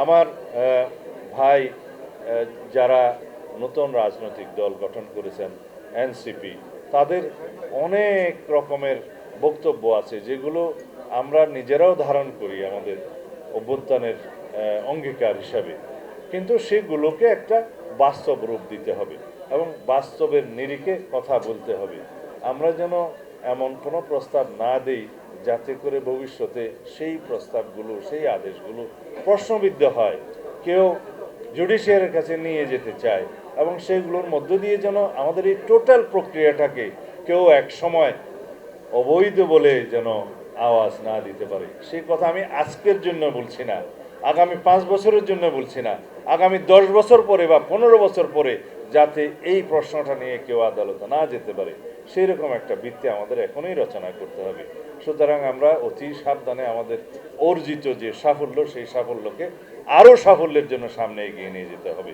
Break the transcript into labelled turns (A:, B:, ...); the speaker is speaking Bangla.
A: আমার ভাই যারা নতুন রাজনৈতিক দল গঠন করেছেন এনসিপি, তাদের অনেক রকমের বক্তব্য আছে যেগুলো আমরা নিজেরাও ধারণ করি আমাদের অভ্যুত্থানের অঙ্গীকার হিসাবে, কিন্তু সেগুলোকে একটা বাস্তব রূপ দিতে হবে এবং বাস্তবের নিরিখে কথা বলতে হবে। আমরা যেন এমন কোনো প্রস্তাব না দেই যাতে করে ভবিষ্যতে সেই প্রস্তাবগুলো, সেই আদেশগুলো প্রশ্নবিদ্ধ হয়, কেউ জুডিশিয়ারের কাছে নিয়ে যেতে চায় এবং সেগুলোর মধ্য দিয়ে যেন আমাদের এই টোটাল প্রক্রিয়াটাকে কেউ এক সময় অবৈধ বলে যেন আওয়াজ না দিতে পারে। সেই কথা আমি আজকের জন্য বলছি না, আগামী 5 বছরের জন্য বলছি না, আগামী 10 বছর পরে বা 15 বছর পরে যাতে এই প্রশ্নটা নিয়ে কেউ আদালতে না যেতে পারে, সেই রকম একটা ভিত্তি আমাদের এখনই রচনা করতে হবে। সুতরাং আমরা অতি সাবধানে আমাদের অর্জিত যে সাফল্য, সেই সাফল্যকে আরও সাফল্যের জন্য সামনে এগিয়ে নিয়ে যেতে হবে।